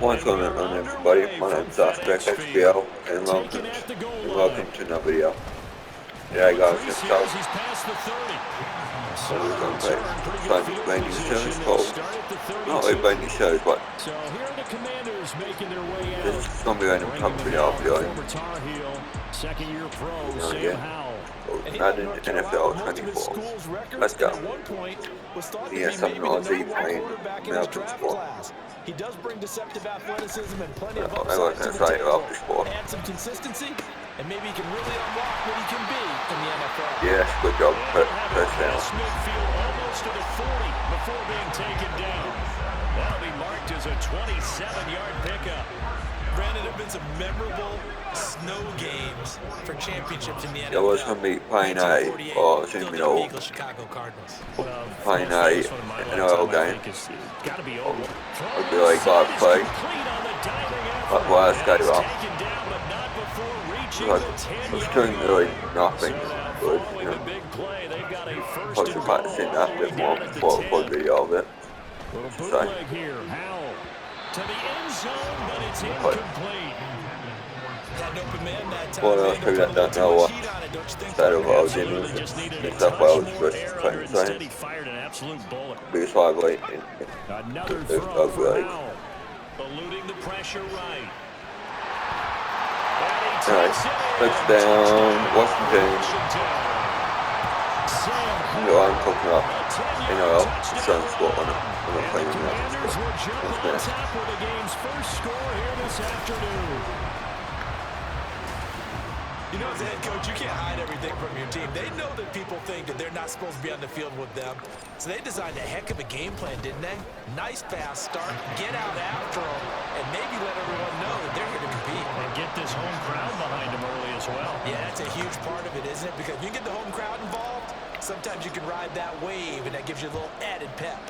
What's going on, everybody? My name's Aspect XBL, and welcome to another video. Today, guys, let's go. So we're going to try to explain these shows called, not really explain these shows, but this is going to be a random top video I'll be doing. Madden NFL 24. Let's go. Yeah, some Aussie playing American sport. He does bring deceptive athleticism and plenty of upside to add some consistency, and maybe he can really unlock what he can be in the NFL. Yes, good job. First down. Midfield almost to the 40 before being taken down. That'll be marked as a 27-yard pickup. Brandon, there have been some memorable snow games for championships in the NFL. There was going to be playing a, or assuming all, playing a NFL game. It'd be like live play. But last game up. I was doing really nothing good, you know. Probably should practice that a bit more before I put a video of it. So. Well, I figured I don't know what state of I was in and stuff I was playing. Because I was late in the league. Eluding the pressure right. Alright, touchdown, Washington. You know, I'm talking about NRL, the Sun Sport on it. I'm not playing that. You know, as a head coach, you can't hide everything from your team. They know that people think that they're not supposed to be on the field with them. So they designed a heck of a game plan, didn't they? Nice fast start, get out after them, and maybe let everyone know that they're here to compete. And get this home crowd behind them early as well. Yeah, that's a huge part of it, isn't it? Because you get the home crowd involved, sometimes you can ride that wave, and that gives you a little added pep.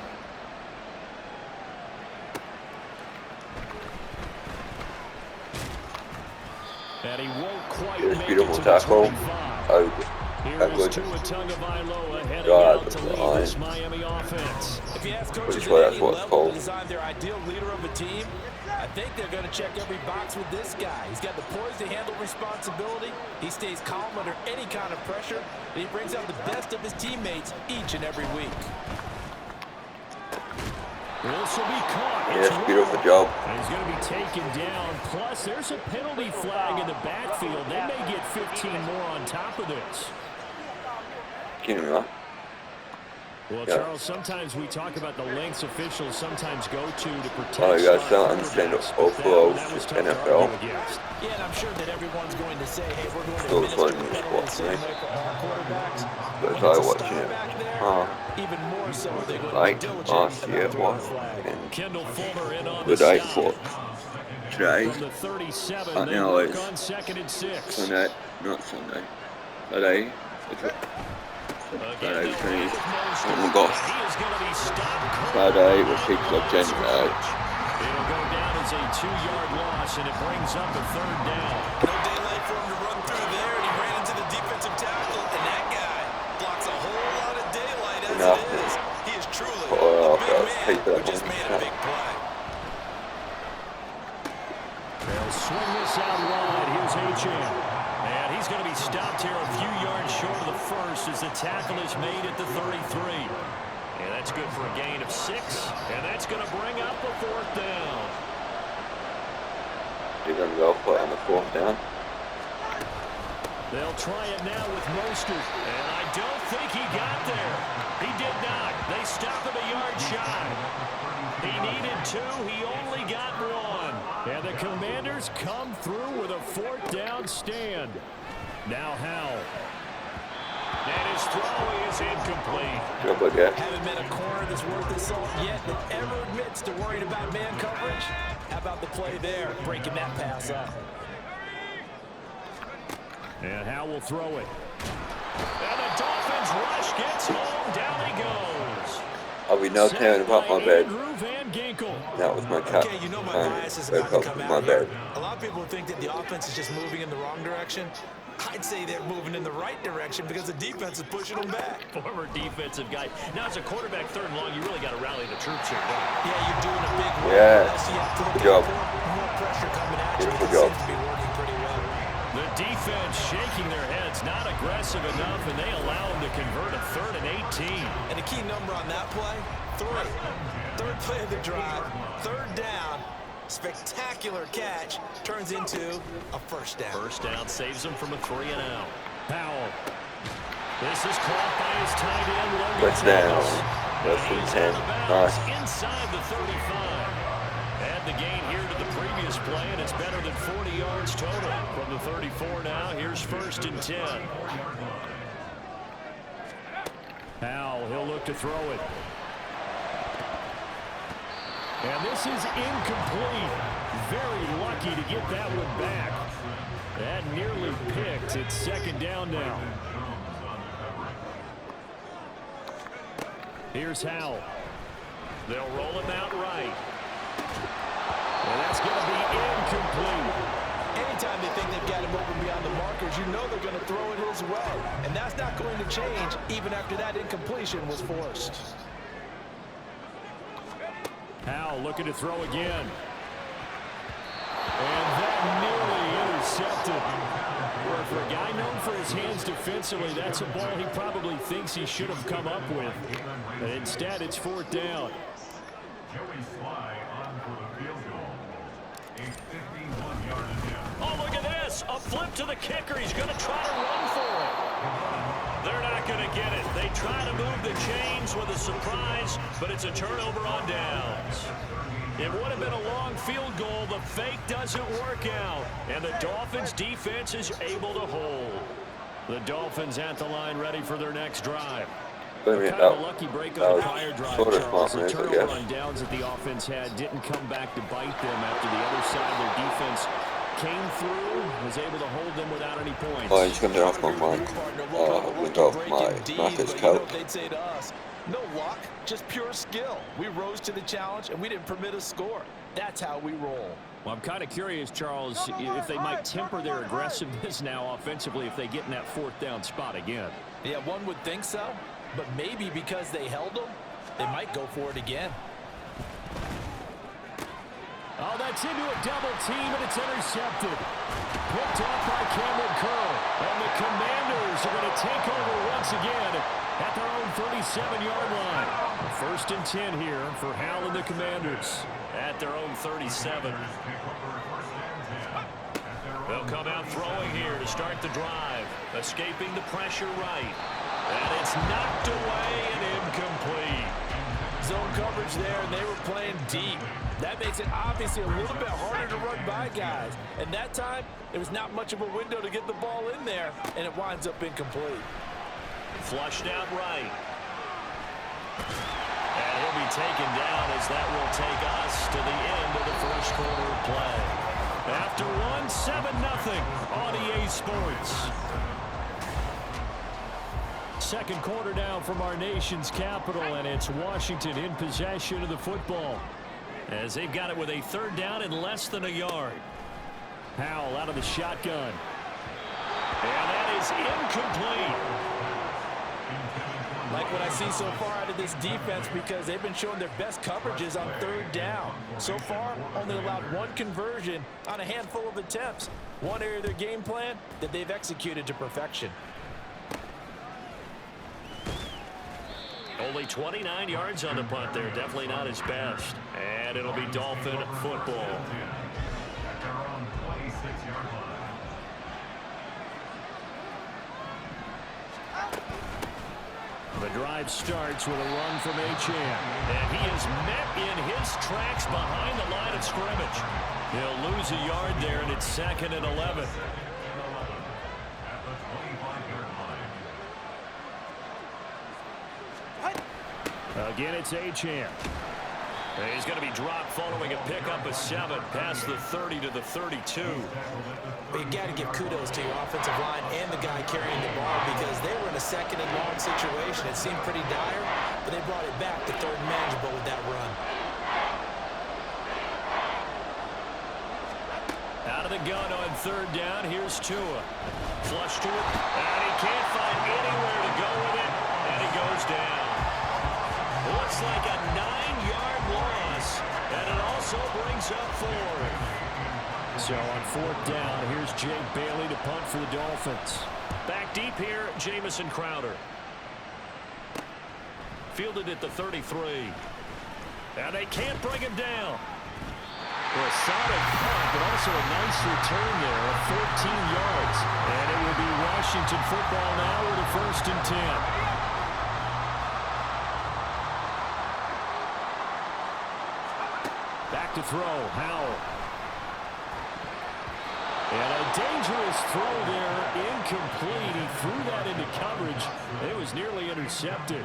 And he won't quite Here's make beautiful it to tackle. Oh, God, the line. If you ask Pretty sure that's what it's called. Design their ideal leader of a team, I think they're going to check every box with this guy. He's got the poise to handle responsibility. He stays calm under any kind of pressure, and he brings out the best of his teammates each and every week. This will be caught. Yes, beautiful job. And he's going to be taken down. Plus, there's a penalty flag in the backfield. They may get 15 more on top of this. Well, yeah. Charles, sometimes we talk about the lengths officials sometimes go to protect. Oh, you guys don't understand the overall NFL. Yeah, and I'm sure that everyone's going to say, hey, we're going to administer penalties for our quarterbacks. But I watching it. Even more so, they're going like last year it was. Good night for today. I know it's Sunday, not Sunday. Today. Friday, oh my gosh. Friday, we'll keep it up January. It'll go down as a 2-yard loss, and it brings up a third down. No daylight for him to run through there, and he ran into the defensive tackle, and that guy blocks a whole lot of daylight as it is. He is truly a big man who just made a big play. They'll swing this out wide. Here's Achane. And he's going to be stopped here a few yards short of the first as the tackle is made at the 33. And that's good for a gain of 6. And that's going to bring up a 4th down. You're going to go for it on the 4th down? They'll try it now with Mostert. And I don't think he got there. He did not. They stopped him a yard shy. He needed 2. He only got 1. And the Commanders come through with a 4th down stand. Now Howell. And his throw is incomplete. Haven't met a corner that's worth his salt yet that ever admits to worrying about man coverage. How about the play there, breaking that pass up? And Howell will throw it. And the Dolphins rush gets home. Down he goes. I'll be no tearing about my bed. Van Ginkel. That was my cat. Okay, you know my bias is about to come out my bed. here. A lot of people think that the offense is just moving in the wrong direction. I'd say they're moving in the right direction because the defense is pushing them back. Former defensive guy. Now, as a quarterback, 3rd and long, you really got to rally the troops here, don't you? Yeah, you're doing a big work. Yeah. Good job. More pressure coming at you. Good It job. seems to be working pretty well. The defense shaking their heads, not aggressive enough, and they allow them to convert a 3rd and 18. And a key number on that play, 3. 3rd play of the drive, 3rd down. Spectacular catch turns into a 1st down. 1st down saves them from a 3 and out. Powell. This is caught by his tight end, Logan First down. Thomas. First and He's 10. out of bounds Nice. inside the 35. Add the gain here to the previous play, and it's better than 40 yards total. From the 34 now, here's 1st and 10. Powell, he'll look to throw it. And this is incomplete. Very lucky to get that one back. That nearly picked. It's 2nd down now. Here's Howell. They'll roll him out right. And that's going to be incomplete. Anytime they think they've got him open beyond the markers, you know they're going to throw it his way. And that's not going to change even after that incompletion was forced. Howell looking to throw again. And that nearly intercepted. Well, for a guy known for his hands defensively, that's a ball he probably thinks he should have come up with. But instead, it's 4th down. Oh, look at this. A flip to the kicker. He's going to try to run for it. They're not going to get it. They try to move the chains with a surprise, but it's a turnover on downs. It would have been a long field goal. The fake doesn't work out, and the Dolphins' defense is able to hold. The Dolphins at the line ready for their next drive. Kind of a lucky break on the prior drive, Charles. The turnover on downs that the offense had didn't come back to bite them after the other side of their defense came through, was able to hold them without any points. Oh, he's going to off my mic. Without my mic is coat. They'd say to us, no luck, just pure skill. We rose to the challenge, and we didn't permit a score. That's how we roll. Well, I'm kind of curious, Charles, if they might temper their aggressiveness now offensively if they get in that 4th down spot again. Yeah, one would think so, but maybe because they held them, they might go for it again. Oh, that's into a double team, and it's intercepted. Picked off by Cameron Curl. And the Commanders are going to take over once again at their own 37-yard line. 1st and 10 here for Howell and the Commanders at their own 37. They'll come out throwing here to start the drive. Escaping the pressure right. And it's knocked away and incomplete. Zone coverage there, and they were playing deep. That makes it obviously a little bit harder to run by guys. And that time, there was not much of a window to get the ball in there, and it winds up incomplete. Flushed out right. And he'll be taken down as that will take us to the end of the 1st quarter of play. After one, 7-0 on EA Sports. 2nd quarter now from our nation's capital, and it's Washington in possession of the football as they've got it with a 3rd down and less than a yard. Powell out of the shotgun. And that is incomplete. Like what I see so far out of this defense, because they've been showing their best coverages on 3rd down. So far, only allowed 1 conversion on a handful of attempts. One area of their game plan that they've executed to perfection. Only 29 yards on the punt there. Definitely not his best. And it'll be Dolphin football. The drive starts with a run from Achane. And he is met in his tracks behind the line of scrimmage. He'll lose a yard there, and it's 2nd and 11. Again, it's Achane. He's going to be dropped following a pickup of 7 past the 30 to the 32. But you got to give kudos to your offensive line and the guy carrying the ball, because they were in a 2nd and long situation. It seemed pretty dire, but they brought it back to 3rd and manageable with that run. Out of the the gun on third down. Here's Tua. Flush to it, and he can't find anywhere to go with it, and he goes down. Looks like a 9-yard loss, and it also brings up 4. So on fourth down, here's Jake Bailey to punt for the Dolphins. Back deep here, Jamison Crowder. Fielded at the 33. And they can't bring him down. Well, a solid punt, but also a nice return there of 14 yards. And it will be Washington football now with a 1st and 10. Back to throw, Howell. And a dangerous throw there, incomplete. He threw that into coverage. It was nearly intercepted.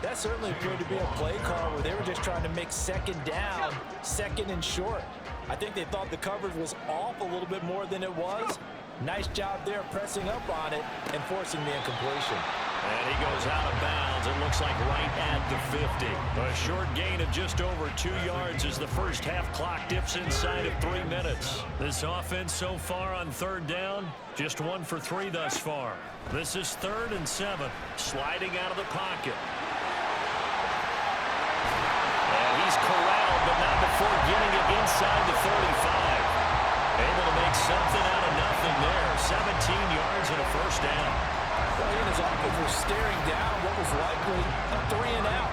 That certainly appeared to be a play call where they were just trying to make second down, 2nd and short. I think they thought the coverage was off a little bit more than it was. Nice job there pressing up on it and forcing the incompletion. And he goes out of bounds, it looks like right at the 50. A short gain of just over 2 yards as the first half clock dips inside of 3 minutes. This offense so far on third down, just 1 for 3 thus far. This is 3rd and 7, sliding out of the pocket. And he's corralled, but not before getting it inside the 35. Able to make something out of nothing there. 17 yards and a 1st down. Well, he and his offense were staring down what was likely a 3 and out.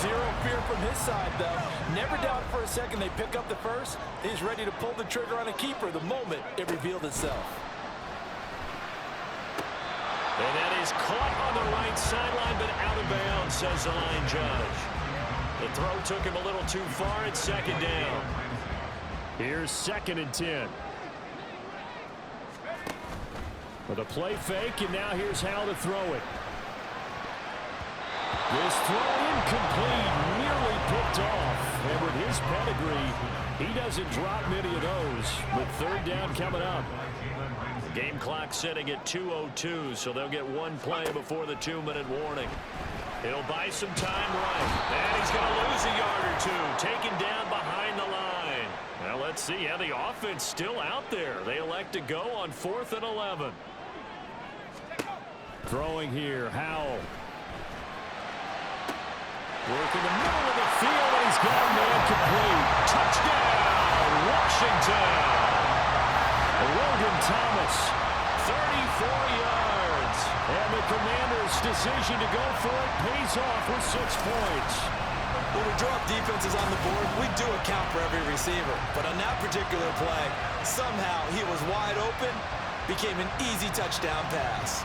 Zero fear from his side, though. Never doubt for a second they pick up the first. He's ready to pull the trigger on a keeper the moment it revealed itself. And that is caught on the right sideline, but out of bounds, says the line judge. The throw took him a little too far. It's 2nd down. Here's 2nd and 10. With a play fake, and now here's how to throw it. This throw incomplete, nearly picked off. And with his pedigree, he doesn't drop many of those. With 3rd down coming up. The game clock setting at 2:02, so they'll get 1 play before the 2-minute warning. He'll buy some time right. And he's going to lose a yard or 2, taken down behind the line. Now let's see how the offense still out there. They elect to go on 4th and 11. Throwing here, Howell. Working the middle of the field, and he's got a man complete. Touchdown, Washington. Logan Thomas, 34 yards. And the Commanders' decision to go for it pays off with 6 points. When we drop defenses on the board, we do account for every receiver. But on that particular play, somehow he was wide open, became an easy touchdown pass.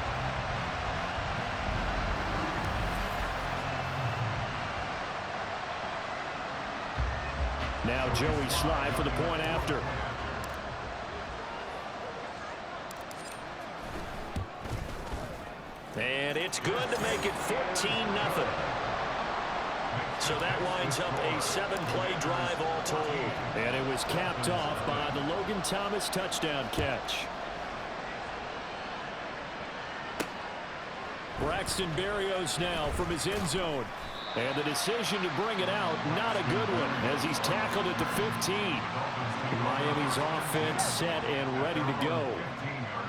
Now Joey Slye for the point after. And it's good to make it 14-0. So that winds up a 7-play drive all told. And it was capped off by the Logan Thomas touchdown catch. Braxton Berrios now from his end zone. And the decision to bring it out, not a good one, as he's tackled at the 15. Miami's offense set and ready to go.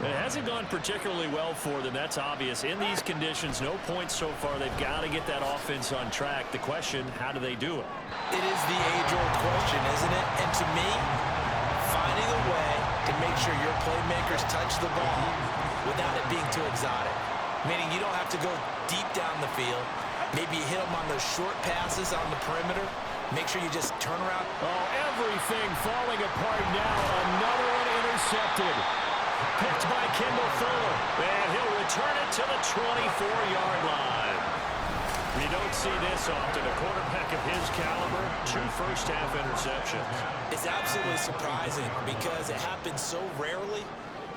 It hasn't gone particularly well for them, that's obvious. In these conditions, no points so far. They've got to get that offense on track. The question, how do they do it? It is the age-old question, isn't it? And to me, finding a way to make sure your playmakers touch the ball without it being too exotic. Meaning you don't have to go deep down the field. Maybe you hit them on those short passes on the perimeter. Make sure you just turn around. Oh, everything falling apart now. Another one intercepted. Picked by Kendall Fuller. And he'll return it to the 24-yard line. You don't see this often. A quarterback of his caliber, 2 first-half interceptions. It's absolutely surprising because it happens so rarely.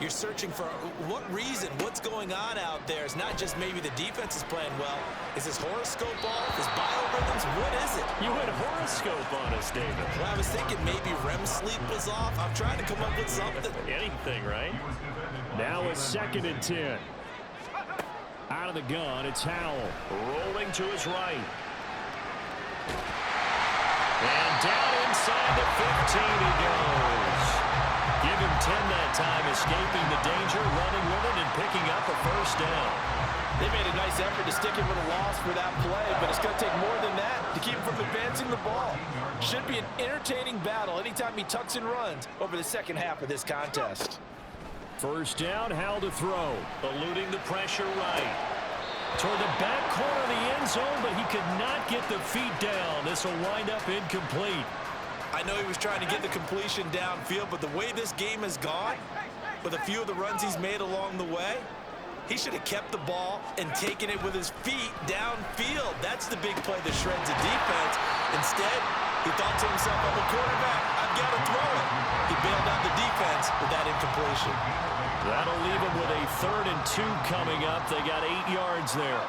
You're searching for what reason, what's going on out there. It's not just maybe the defense is playing well. Is his horoscope off? Is biorhythms? What is it? You had a horoscope on us, David. Well, I was thinking maybe REM sleep was off. I'm trying to come up with something. Anything, right? Now a 2nd and 10. Out of the gun, it's Howell. Rolling to his right. And down inside the 15 he goes. Give him 10 that time, escaping the danger, running with it, and picking up a first down. They made a nice effort to stick him with a loss for that play, but it's going to take more than that to keep him from advancing the ball. Should be an entertaining battle anytime he tucks and runs over the second half of this contest. First down, Howell to throw, eluding the pressure right. Toward the back corner of the end zone, but he could not get the feet down. This will wind up incomplete. I know he was trying to get the completion downfield, but the way this game has gone, with a few of the runs he's made along the way, he should have kept the ball and taken it with his feet downfield. That's the big play that shreds a defense. Instead, he thought to himself, I'm a quarterback, I've got to throw it. He bailed out the defense with that incompletion. That'll leave him with a 3rd and 2 coming up. They got 8 yards there.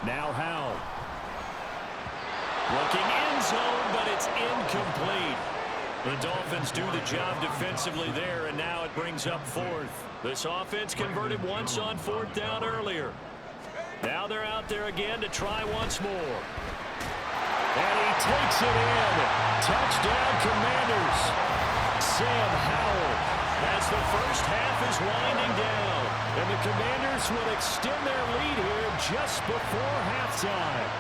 Now Howell. Looking end zone, but it's incomplete. The Dolphins do the job defensively there, and now it brings up 4th. This offense converted once on 4th down earlier. Now they're out there again to try once more. And he takes it in. Touchdown, Commanders. Sam Howell, as the first half is winding down. And the Commanders will extend their lead here just before halftime.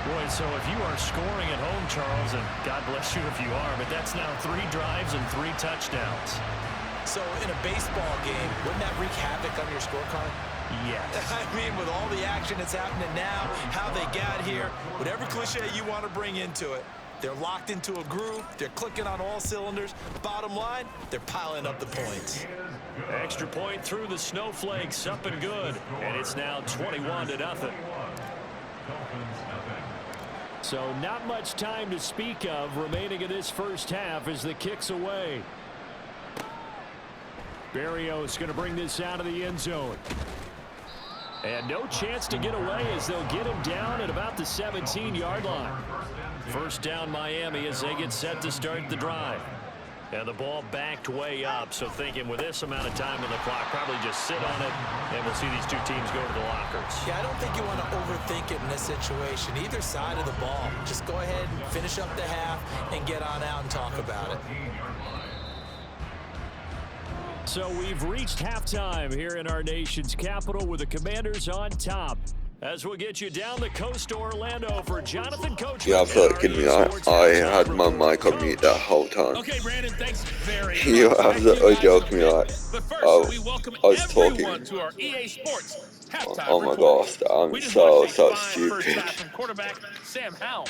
Boy, so if you are scoring at home, Charles, and God bless you if you are, but that's now 3 drives and 3 touchdowns. So in a baseball game, wouldn't that wreak havoc on your scorecard? Yes. I mean, with all the action that's happening now, how they got here, whatever cliche you want to bring into it, they're locked into a groove, they're clicking on all cylinders. Bottom line, they're piling up the points. Extra point through the Snowflakes, up and good. And it's now 21-0. So not much time to speak of remaining in this first half as the kick's away. Berrios going to bring this out of the end zone. And no chance to get away as they'll get him down at about the 17-yard line. First down Miami as they get set to start the drive. And the ball backed way up, so thinking with this amount of time on the clock, probably just sit on it, and we'll see these two teams go to the lockers. Yeah, I don't think you want to overthink it in this situation. Either side of the ball. Just go ahead and finish up the half and get on out and talk about it. So we've reached halftime here in our nation's capital with the Commanders on top. As we'll get you down the coast to Orlando for Jonathan Coach. You're absolutely kidding me. I had my mic on mute that whole time. Okay, Brandon, thanks very much. You're absolutely joking me. Like, But first, we welcome I was talking. everyone to our EA Sports halftime Oh my report. gosh, I'm We just so watched a fine stupid. first half from quarterback Sam Howell.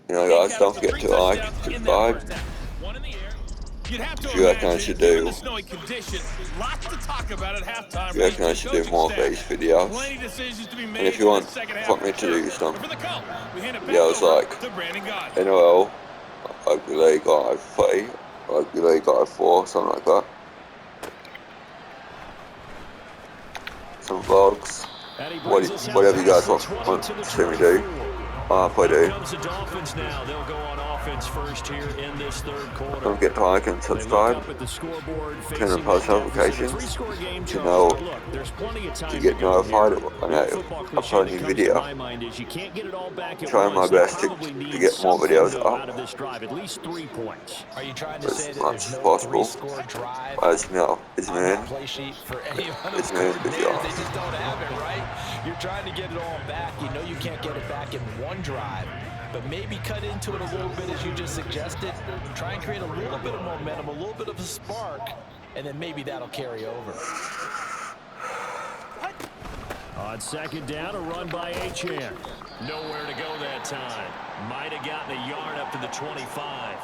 You know, guys, don't forget to like, subscribe. One in the air. You'd have to You reckon I should do? given the snowy conditions, lots to talk about at halftime. You reckon I should do more of these videos? Plenty decisions to be made And if you want in the second half. me to do some For the Colts, we hand it back videos over like to Brandon Gaudin. NOL, Rugby League Live 3, Rugby League Live 4, something like that. Some vlogs, whatever you guys want to see me do. I do. Comes the Dolphins now. They'll go on offense first here in this third quarter. Don't forget to like and subscribe. Turn on post notifications to know to get notified when I upload a new video. Trying my best to get more videos up Are you trying to say as that much there's as no possible. three-score drive As now, it's man. play sheet for any one of It's those man coordinators? video. They just don't have it, right? You're trying to get it all back. You know you can't get it back in one drive, but maybe cut into it a little bit as you just suggested. Try and create a little bit of momentum, a little bit of a spark, and then maybe that'll carry over. On second down, a run by Achane. Nowhere to go that time. Might have gotten a yard up to the 25.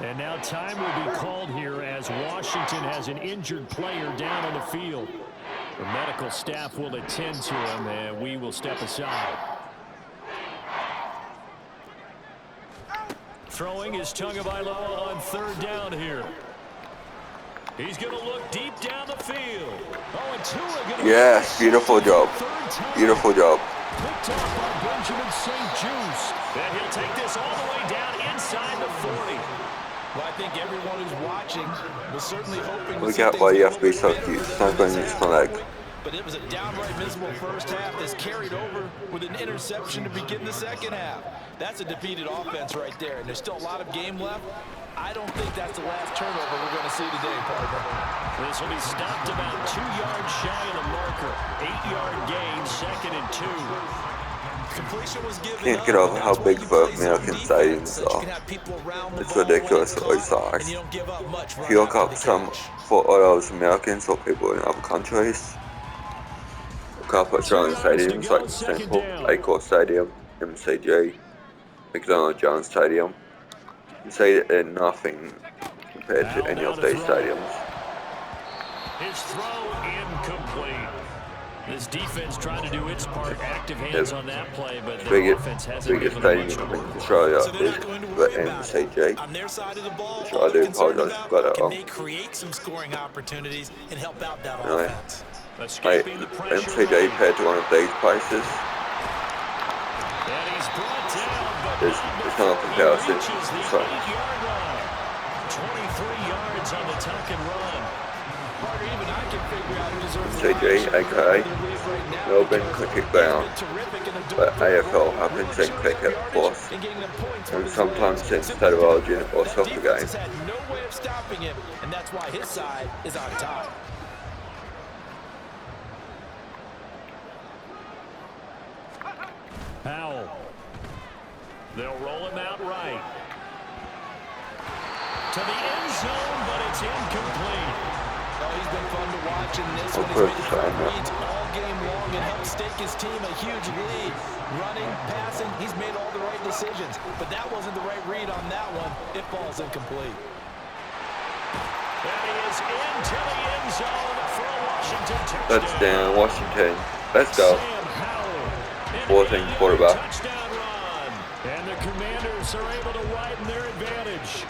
And now time will be called here as Washington has an injured player down on the field. The medical staff will attend to him, and we will step aside. Throwing is Tagovailoa on third down here. He's going to look deep down the field. Oh, and Tua going to... Yes, beautiful job. Beautiful job. Picked off by Benjamin St-Juste. And he'll take this all the way down inside the 40. Well, I think everyone who's watching was certainly hoping to Look see out things why you go have to be a so little bit cute. better Don't than bring this this my leg. half. but it was a downright miserable first half that's carried over with an interception to begin the second half. That's a defeated offense right there, and there's still a lot of game left. I don't think that's the last turnover we're going to see today, partner. This will be stopped about 2 yards shy of the marker. 8-yard gain, 2nd and 2. Completion was given. Can't get over how big the American stadiums are. It's ridiculously sized. If you look up some photos of Americans or people in other countries, look up Australian stadiums like Temple, Acor Stadium, MCG, McDonald Jones Stadium. You see that they're nothing compared to any of these stadiums. His throw incomplete. This defense trying to do its part, active hands on that play, but the offense hasn't given stadium much trouble. in Australia is the MCG, On their side of the ball, which I do apologise for that. can they create some scoring opportunities and help out that Anyway, offense? Escaping the pressure. MCG compared to one of these places, And he's brought down, but there's no comparison. reaches the So, 8-yard line. 23 yards on the tuck and run. Partner, even I can figure out who deserves MCG, aka Melbourne Cricket Ground, but AFL happens in cricket, of course, and sometimes in State of Origin or soccer games. Had no way of stopping him, and that's why his side is on top. Powell. They'll roll him out right. To the end zone, but it's incomplete. Oh, he's been fun to watch in this one. He's course, made I know. reads all game long and helped stake his team a huge lead. Running, passing, he's made all the right decisions. But that wasn't the right read on that one. It falls incomplete. And he is into the end zone for a Washington touchdown. Touchdown, Washington. Let's go. Sam Howell. 14 quarterback. Touchdown run. And the Commanders are able to widen their advantage.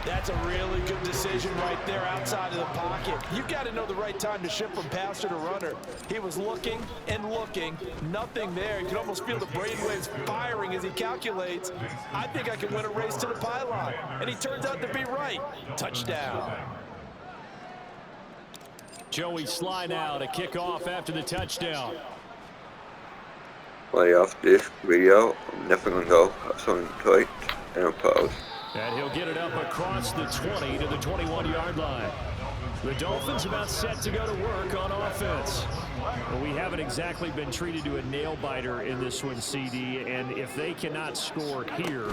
That's a really good decision right there outside of the pocket. You've got to know the right time to shift from passer to runner. He was looking and looking, nothing there. You can almost feel the brainwaves firing as he calculates. I think I can win a race to the pylon. And he turns out to be right. Touchdown. Joey Sly now to kick off after the touchdown. Right after this video, I'm definitely going to go have something to eat and a pause. And he'll get it up across the 20 to the 21-yard line. The Dolphins about set to go to work on offense. Well, we haven't exactly been treated to a nail-biter in this one, CD, and if they cannot score here,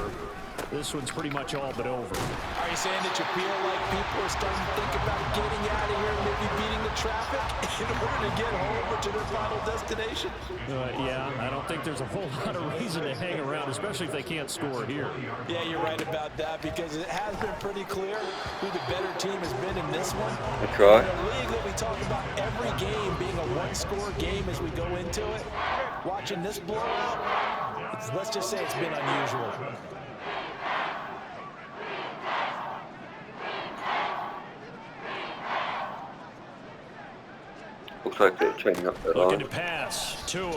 this one's pretty much all but over. Are you saying that you feel like people are starting to think about getting out of here and maybe beating the traffic in order to get home or to their final destination? Yeah, I don't think there's a whole lot of reason to hang around, especially if they can't score here. Yeah, you're right about that because it has been pretty clear who the better team has been in this one. That's right. In a league that we talk about every game being a one-score game as we go into it, watching this blowout, let's just say it's been unusual. Looks like they're changing up their Looking line. to pass. Tua.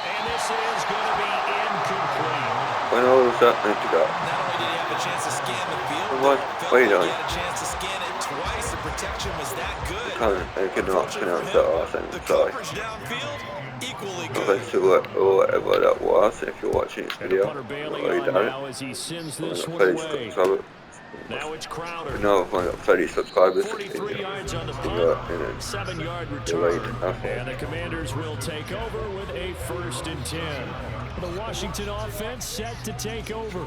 And this is going to be incomplete. When all was that meant to go? Not only did he have a chance to scan the field, What? felt What are you like he doing? had a chance to scan it twice. The protection was that good. I cannot pronounce that last name, The sorry. coverage downfield, equally Well, good. let's do whatever that was if you're watching this And video. Punter Bailey Already on done now it. as he sends I'm this gonna one finish away. subscribe. Now it's Crowder. No, I've only got 30 subscribers. 43 yards on the in punt, a 7-yard delayed return. enough. And the Commanders will take over with a 1st and 10. The Washington offense set to take over.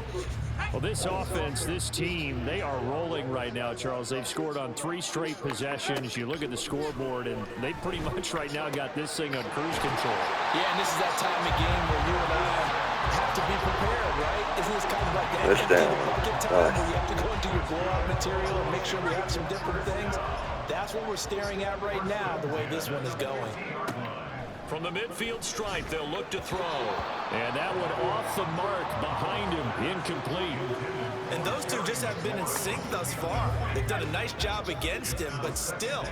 Well, this offense, this team, they are rolling right now, Charles. They've scored on 3 straight possessions. You look at the scoreboard, and they pretty much right now got this thing on cruise control. Yeah, and this is that time of game where you and I have to be prepared, right? Isn't this kind of like that That's empty down. the bucket time Nice. where you have to go into your blowout material and make sure we have some different things? That's what we're staring at right now, the way this one is going. From the midfield stripe, they'll look to throw. And that one off the mark behind him, incomplete. And those two just have been in sync thus far. They've done a nice job against him, but still,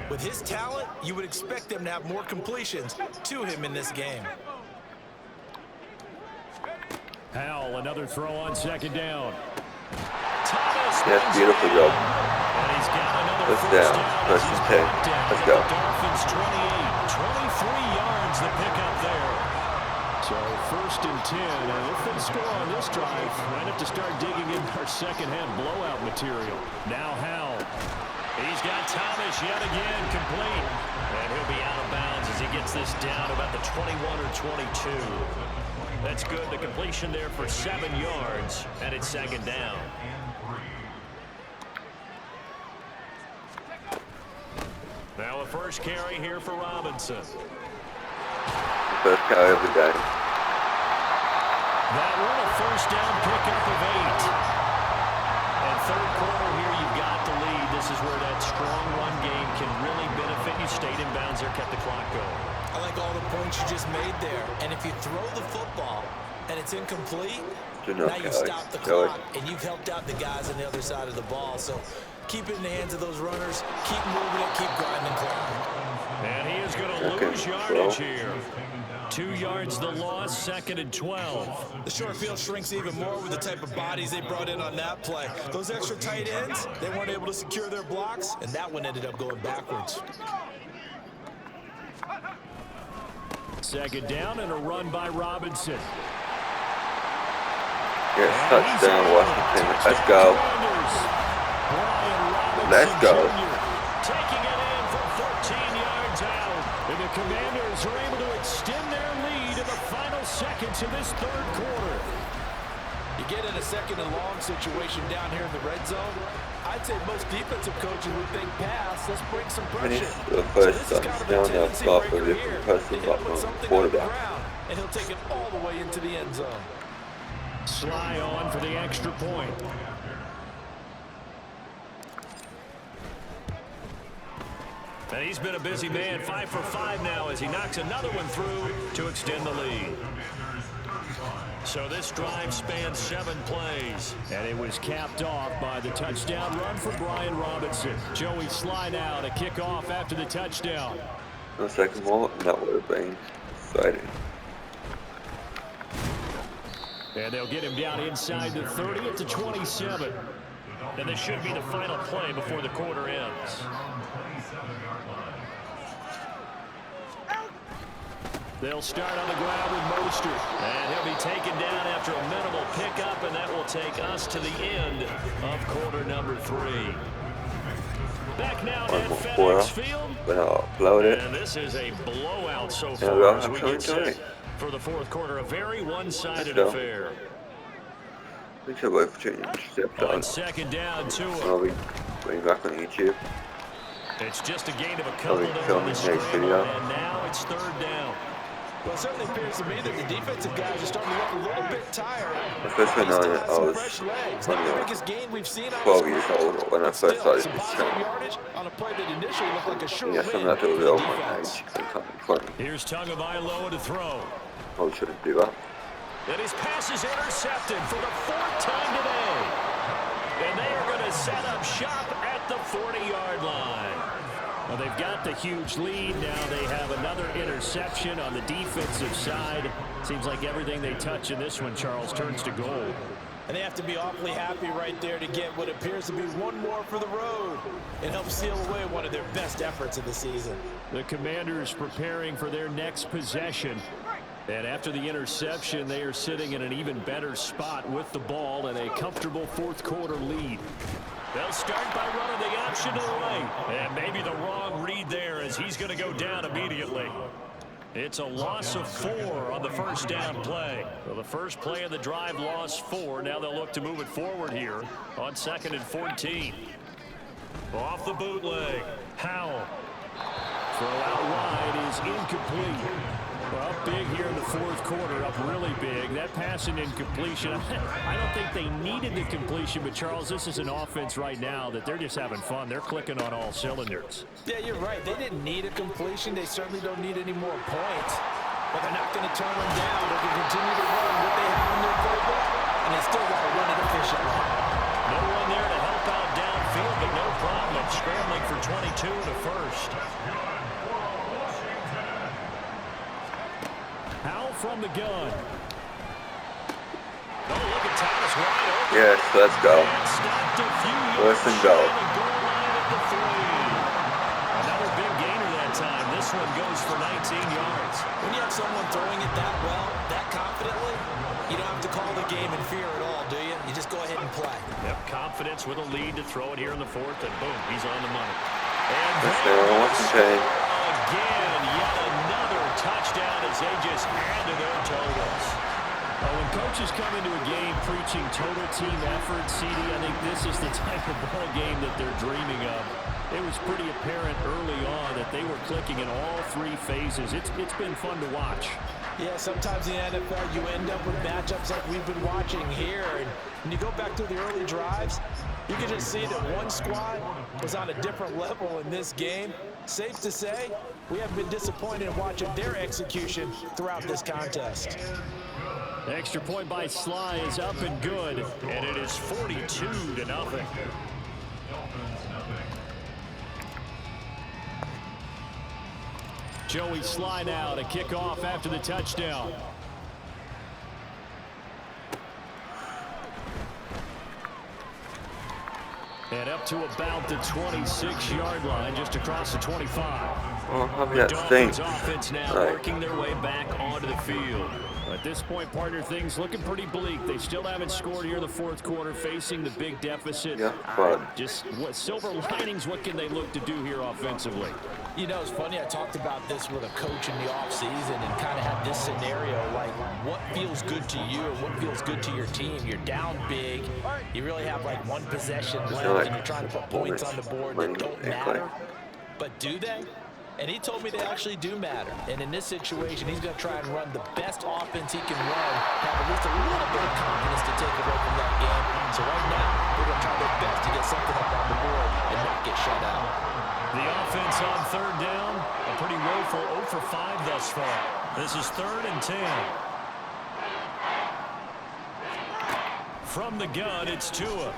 with his talent, you would expect them to have more completions to him in this game. Powell, another throw on 2nd down. Thomas. Yes, beautiful job. And he's got another First down. First and 10. Let's go. Dolphins 28, 23 yards to pick up there. So first and 10, and if they score on this drive, might have to start digging in our second half blowout material. Now Howell. He's got Thomas yet again complete. And he'll be out of bounds as he gets this down about the 21 or 22. That's good. The completion there for 7 yards, and it's second down. Now the first carry here for Robinson. First carry of the game. That one a first down pickup of 8. And third quarter here, you've got the lead. This is where that strong run game can really benefit you. Stayed in bounds there, kept the clock going. I like all the points you just made there. And if you throw the football and it's incomplete, now you stop the clock and you've helped out the guys on the other side of the ball. So keep it in the hands of those runners. Keep moving it. Keep grinding clock. And he is going to lose yardage here. 2 yards the loss, second and 12. The short field shrinks even more with the type of bodies they brought in on that play. Those extra tight ends, they weren't able to secure their blocks, and that one ended up going backwards. Second down and a run by Robinson. Yes, touchdown, Washington. Let's go. Let's go. Taking it in from 14 yards out. And the Commanders are able to extend their lead in the final seconds of this third quarter. You get in a second and long situation down here in the red zone. I'd say most defensive coaches would think pass. Let's break some pressure. The first touchdown now start for the person quarterback. And he'll take it all the way into the end zone. Sly on for the extra point. And he's been a busy man, 5 for 5 now as he knocks another one through to extend the lead. So this drive spans 7 plays, and it was capped off by the touchdown run for Brian Robinson. Joey Sly now to kick off after the touchdown. The second one, that would have been exciting. And they'll get him down inside the 30 at the 27. And this should be the final play before the quarter ends. They'll start on the ground with Mostert. And he'll be taken down after a minimal pickup, and that will take us to the end of quarter number 3. Back now at FedEx Field. And this is a blowout so far as we get set for the fourth quarter. A very one-sided affair. On second down, I'll be back on YouTube. It's just a gain of a couple on the scramble, and now it's third down. Well, it certainly appears to me that the defensive guys are starting to look a little bit tired. Especially now that I was 12 years old when I first started this channel. Yes, I'm not the real one age. Here's Tagovailoa to throw. I shouldn't do that. And his pass is intercepted for the 4th time today. And they are going to set up shop at the 40-yard line. Well, they've got the huge lead. Now they have another interception on the defensive side. Seems like everything they touch in this one, Charles, turns to gold. And they have to be awfully happy right there to get what appears to be one more for the road. It helps seal away one of their best efforts of the season. The Commanders preparing for their next possession. And after the interception, they are sitting in an even better spot with the ball and a comfortable fourth quarter lead. They'll start by running the option to the right. And maybe the wrong read there as he's going to go down immediately. It's a loss of 4 on the first down play. Well, the first play of the drive lost 4. Now they'll look to move it forward here on 2nd and 14. Off the bootleg. Howell. Throw out wide is incomplete. Well, up big here in the fourth quarter, up really big. That pass and incompletion, I don't think they needed the completion, but Charles, this is an offense right now that they're just having fun. They're clicking on all cylinders. Yeah, you're right. They didn't need a completion. They certainly don't need any more points. But they're not going to turn them down. They can continue to run what they have in their playbook, and they still got to run it efficiently. No one there to help out downfield, but no problem. Scrambling for 22 in the first. Howell from the gun. Oh, look at Thomas wide open. Yes, let's go. And stopped a few First and yards go. shy of the goal line at the 3. Another big gainer that time. This one goes for 19 yards. When you have someone throwing it that well, that confidently, you don't have to call the game in fear at all, do you? You just go ahead and play. Yep, confidence with a lead to throw it here in the 4th, and boom, he's on the money. And Touchdown, Washington. again, yet another touchdown as they just add to their totals. When coaches come into a game preaching total team effort, CD, I think this is the type of ball game that they're dreaming of. It was pretty apparent early on that they were clicking in all 3 phases. It's been fun to watch. Yeah, sometimes in the NFL you end up with matchups like we've been watching here. And when you go back to the early drives, you can just see that one squad was on a different level in this game. Safe to say, we have been disappointed in watching their execution throughout this contest. The extra point by Sly is up and good, and it is 42-0. Joey Sly now to kick off after the touchdown. And up to about the 26-yard line, just across the 25. Oh, how The that Dolphins stinks. offense now Right. working their way back onto the field. At this point, partner, things looking pretty bleak. They still haven't scored here in the 4th quarter, facing the big deficit. Yeah, but Just what silver linings, what can they look to do here offensively? You know, it's funny, I talked about this with a coach in the offseason and kind of had this scenario, like what feels good to you or what feels good to your team. You're down big. You really have like one possession left and you're trying to put points on the board that don't matter. But do they? And he told me they actually do matter. And in this situation, he's going to try and run the best offense he can run, have at least a little bit of confidence to take away from that game. So right now, they're going to try their best to get something up on the board and not get shut out. The offense on 3rd down, a pretty woeful 0 for 5 thus far. This is 3rd and 10. From the gun, it's Tua.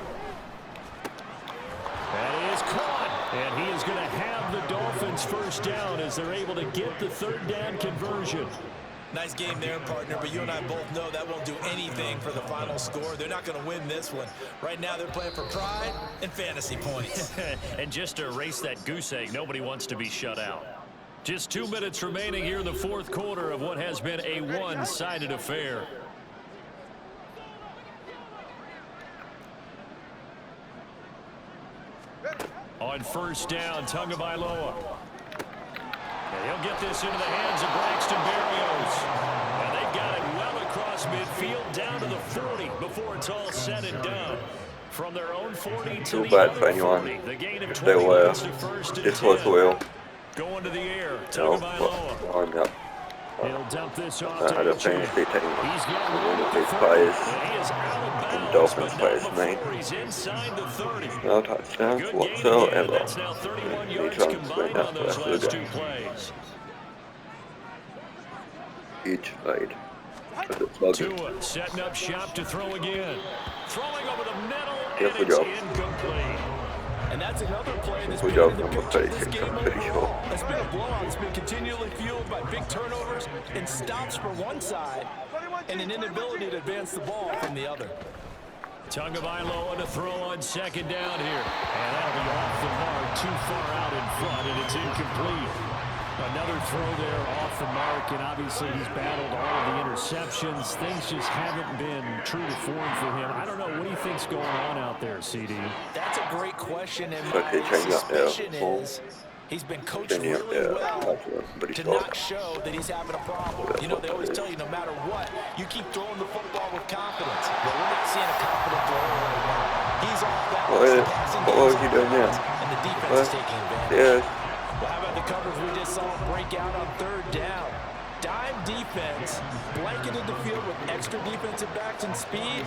That is caught. And he is going to have the Dolphins first down as they're able to get the 3rd down conversion. Nice game there, partner, but you and I both know that won't do anything for the final score. They're not going to win this one. Right now, they're playing for pride and fantasy points. And just to erase that goose egg, nobody wants to be shut out. Just 2 minutes remaining here in the 4th quarter of what has been a one-sided affair. On 1st down, Tagovailoa. And he'll get this into the hands of Braxton Berrios. And they've got it well across midfield down to the 40 before it's all said and done. From their own 40 to too the bad other for anyone 40. The gain of if 20 they were gets to 1st and this was 10. Will. Going to the air, No, Tagovailoa. on up. He'll dump this off I to had a Achane. fantasy team. He's got One room of at the these 30, players and he is out of bounds, Dolphins but players, not mate. before he's inside the 30. No touchdowns Good gain again. whatsoever. That's now 31 He yards tries to combined win on that those for the last 2 game. plays. Huge lead. But it's bugging. Tua setting up shop to throw again. Throwing over the middle, Yeah, and good it's job. incomplete. And that's another play that's Good been job, in the number picture of this 36, game I'm pretty overall. sure. It's been a blowout. It's been continually fueled by big turnovers and stops for one side and an inability to advance the ball from the other. Tagovailoa to throw on 2nd down here. And that'll be off the mark, too far out in front, and it's incomplete. Another throw there off the mark, and obviously he's battled all of the interceptions. Things just haven't been true to form for him. I don't know. What do you think's going on out there, CD? That's a great question, and So they my change up there. suspicion is he's been coached Then you really well pretty to short. not show that he's having a problem. You know, they always tell you no matter what, you keep throwing the football with confidence. Well, we're not seeing a confident thrower right now. He's off balance. The passing What game was he doing there? and the defense is taking advantage. Yes. Well, how about the coverage we just saw break out on 3rd down? Dime defense, blanketed the field with extra defensive backs and speed,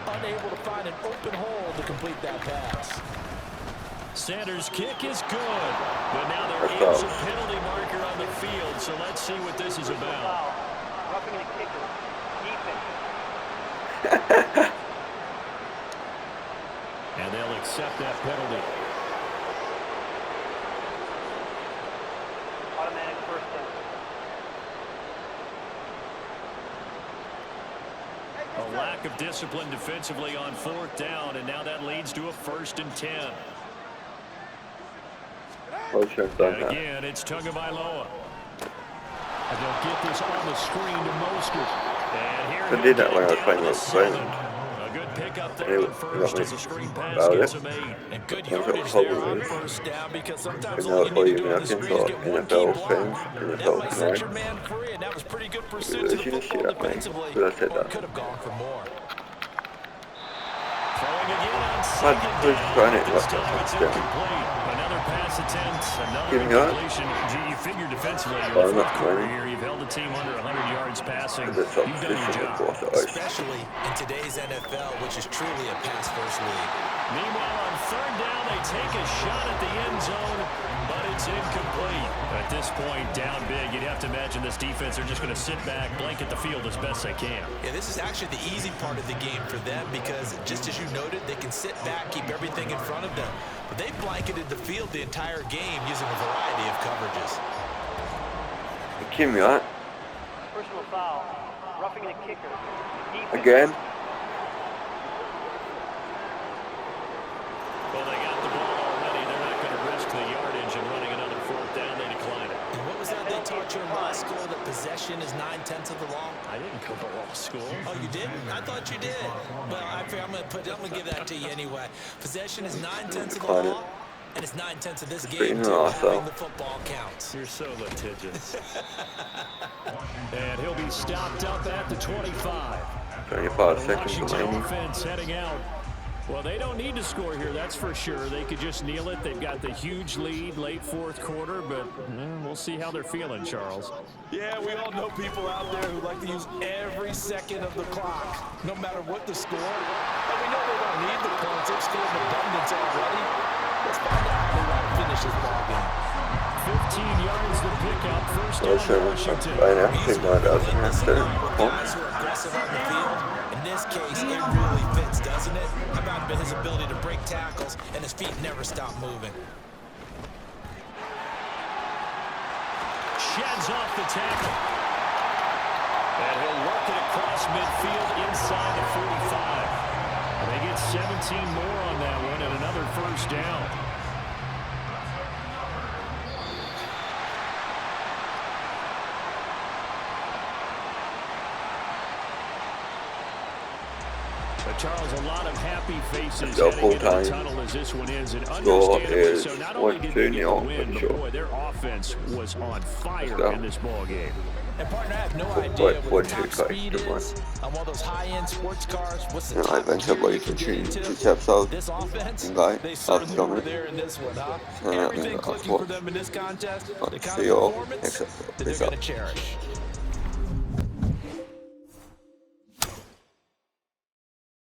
unable to find an open hole to complete that pass. Sanders' kick is good, but now there Let's is go. a penalty marker on the field, so let's see what this is about. Roughing the kicker. Defense. And they'll accept that penalty. Automatic 1st down. lack of discipline defensively on 4th down, and now that leads to a 1st and 10. And again, it's Tagovailoa. And they'll get this on the screen to Mostert. And here I did that when I was playing with friends. a good pickup there on first as a screen pass about gets it. him 8. And good That's what yardage there on probably first down because sometimes And all now you need to all do you're on the looking screen is for get one key NFL block. fans, That NFL might set your tonight. man free, and that was pretty good pursuit Yeah, to the she just football shit up, man. defensively. But I said Or that. could have gone for more. Throwing again on But second who's down. trying it This like time that? it's Yeah. incomplete. Another pass attempt, another Give me that. incompletion. Gee, you figure defensively in Oh, the not 4th quarter running. here, you've held the team under 100 yards passing. Because it's You've done your opposition, of job. course, it is. Especially in today's NFL, which is truly a pass-first league. Meanwhile, on 3rd down, they take a shot at the end zone, but it's incomplete. At this point, down big, you'd have to imagine this defense are just going to sit back, blanket the field as best they can. Yeah, this is actually the easy part of the game for them because, just as you noted, they can sit back, keep everything in front of them. But they blanketed the field the entire game using a variety of coverages. Kim, right? Personal foul. Roughing the kicker. Defense. Again? Well, they got the ball already. They're not going to risk the yardage and running another 4th down. They decline it. And what was that they taught you in law school, that possession is 9/10 of the law? I didn't go to law school. Oh, you didn't? I thought you did. Well, I'm gonna give that to you anyway. Possession is 9/10 of the Decline it. law, and it's 9/10 of this Pretty game too. nice, though. Having the football counts. You're so litigious. And he'll be stopped up at the 25. 25 The seconds Washington remaining. offense heading out. Well, they don't need to score here, that's for sure. They could just kneel it. They've got the huge lead late 4th quarter, but we'll see how they're feeling, Charles. Yeah, we all know people out there who like to use every second of the clock, no matter what the score. And we know they don't need the points. They've scored in abundance already. Let's find out how they want to finish this ball game. 15 yards to pick up. First Well, down, sure, Washington. right now, I think mine doesn't have to. Guys who are aggressive on the field. In this case, it really fits, doesn't it? How about his ability to break tackles and his feet never stop moving? Sheds off the tackle. And he'll work it across midfield inside the 45. And they get 17 more on that one and another 1st down. But Charles, a lot of happy faces Go heading into the full-time. tunnel as this one ends. And Score understandably is so, not only did they get the 1-2 win, but sure. boy, their offense was on fire go. in this ball game. And partner, I have no What- idea what what the you top like, speed good one. is on one of those high-end sports cars. What's the No, top I think speed somebody you can can get change into? this episode. This offense, And guy, they that's certainly were coming. there in this one, huh? Yeah, Everything yeah, clicking of for them in this contest, the Let's kind see of y'all performance next episode. that they're Peace going out. to cherish.